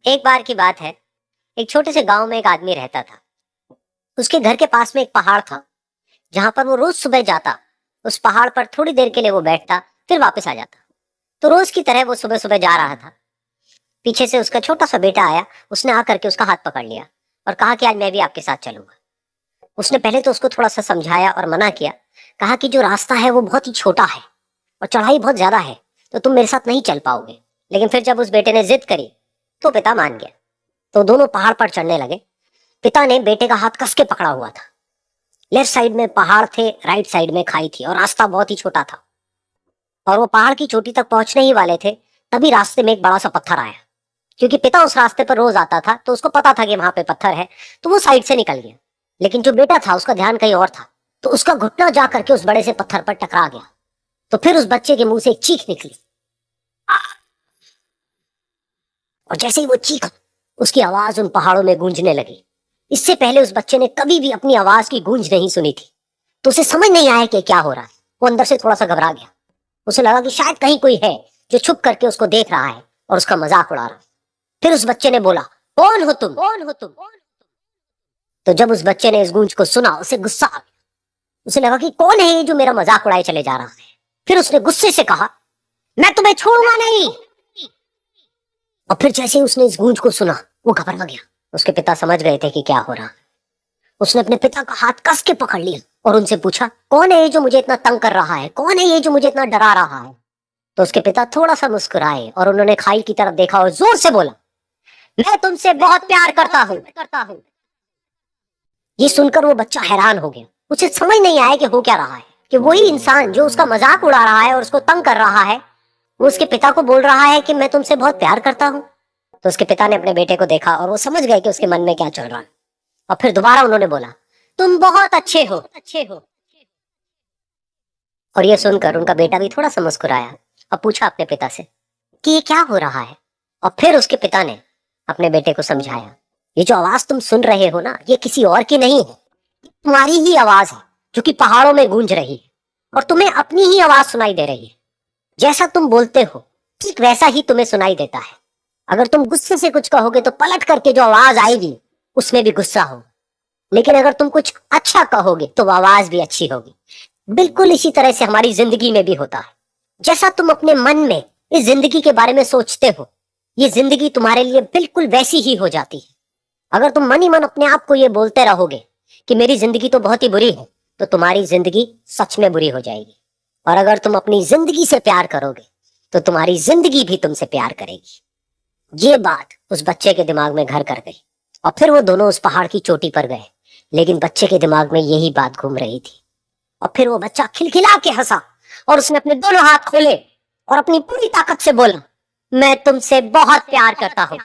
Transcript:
एक बार की बात है। एक छोटे से गांव में एक आदमी रहता था। उसके घर के पास में एक पहाड़ था, जहां पर वो रोज सुबह जाता। उस पहाड़ पर थोड़ी देर के लिए वो बैठता, फिर वापस आ जाता। तो रोज की तरह वो सुबह सुबह जा रहा था। पीछे से उसका छोटा सा बेटा आया। उसने आकर के उसका हाथ पकड़ लिया और कहा कि आज मैं भी आपके साथ चलूंगा। उसने पहले तो उसको थोड़ा सा समझाया और मना किया। कहा कि जो रास्ता है वो बहुत ही छोटा है और चढ़ाई बहुत ज्यादा है, तो तुम मेरे साथ नहीं चल पाओगे। लेकिन फिर जब उस बेटे ने जिद करी तो पिता मान गया। तो दोनों पहाड़ पर चढ़ने लगे। पिता ने बेटे का हाथ कस के पकड़ा हुआ था। लेफ्ट साइड में पहाड़ थे, राइट साइड में खाई थी और रास्ता बहुत ही छोटा था। और वो पहाड़ की चोटी तक पहुंचने ही वाले थे, तभी रास्ते में एक बड़ा सा पत्थर आया। क्योंकि पिता उस रास्ते पर रोज आता था तो उसको पता था कि वहां पे पत्थर है, तो वो साइड से निकल गया। लेकिन जो बेटा था उसका ध्यान कहीं और था, तो उसका घुटना जा करके उस बड़े से पत्थर पर टकरा गया। तो फिर उस बच्चे के मुंह से एक चीख निकली। और जैसे ही वो चीख, उसकी आवाज उन पहाड़ों में गूंजने लगी। इससे पहले उस बच्चे ने कभी भी अपनी आवाज की गूंज नहीं सुनी थी। तो उसे समझ नहीं आया कि क्या हो रहा है। वो अंदर से थोड़ा सा घबरा गया। उसे लगा कि शायद कहीं कोई है जो छुप करके उसको देख रहा है और उसका मजाक उड़ा रहा है। फिर उस बच्चे ने बोला, कौन हो तुम? कौन हो तुम? तो जब उस बच्चे ने इस गूंज को सुना, उसे गुस्सा आ गया। उसे लगा कि कौन है ये जो मेरा मजाक उड़ाए चले जा रहा है। फिर उसने गुस्से से कहा, मैं तुम्हें छोड़ूंगा नहीं। और फिर जैसे ही उसने इस गूंज को सुना, वो घबरा गया। उसके पिता समझ गए थे कि क्या हो रहा है। उसने अपने पिता का हाथ कस के पकड़ लिया और उनसे पूछा, कौन है ये जो मुझे इतना तंग कर रहा है? कौन है ये जो मुझे इतना डरा रहा है? तो उसके पिता थोड़ा सा मुस्कुराए और उन्होंने खाई की तरफ देखा और जोर से बोला, मैं तुमसे बहुत प्यार करता हूँ। ये सुनकर वो बच्चा हैरान हो गया। उसे समझ नहीं आया कि हो क्या रहा है, कि वही इंसान जो उसका मजाक उड़ा रहा है और उसको तंग कर रहा है, वो उसके पिता को बोल रहा है कि मैं तुमसे बहुत प्यार करता हूँ। तो उसके पिता ने अपने बेटे को देखा और वो समझ गए कि उसके मन में क्या चल रहा है। और फिर दोबारा उन्होंने बोला, तुम बहुत अच्छे हो। और ये सुनकर उनका बेटा भी थोड़ा सा मुस्कुराया और पूछा अपने पिता से कि ये क्या हो रहा है। और फिर उसके पिता ने अपने बेटे को समझाया, ये जो आवाज तुम सुन रहे हो ना, ये किसी और की नहीं है, तुम्हारी ही आवाज है जो कि पहाड़ों में गूंज रही है। और तुम्हें अपनी ही आवाज सुनाई दे रही है। जैसा तुम बोलते हो ठीक वैसा ही तुम्हें सुनाई देता है। अगर तुम गुस्से से कुछ कहोगे तो पलट करके जो आवाज आएगी उसमें भी गुस्सा हो। लेकिन अगर तुम कुछ अच्छा कहोगे तो वो आवाज भी अच्छी होगी। बिल्कुल इसी तरह से हमारी जिंदगी में भी होता है। जैसा तुम अपने मन में इस जिंदगी के बारे में सोचते हो, ये जिंदगी तुम्हारे लिए बिल्कुल वैसी ही हो जाती है। अगर तुम मन ही मन अपने आप को ये बोलते रहोगे कि मेरी जिंदगी तो बहुत ही बुरी है, तो तुम्हारी जिंदगी सच में बुरी हो जाएगी। और अगर तुम अपनी जिंदगी से प्यार करोगे तो तुम्हारी जिंदगी भी तुमसे प्यार करेगी। ये बात उस बच्चे के दिमाग में घर कर गई। और फिर वो दोनों उस पहाड़ की चोटी पर गए। लेकिन बच्चे के दिमाग में यही बात घूम रही थी। और फिर वो बच्चा खिलखिला के हंसा और उसने अपने दोनों हाथ खोले और अपनी पूरी ताकत से बोला, मैं तुमसे बहुत प्यार करता हूँ।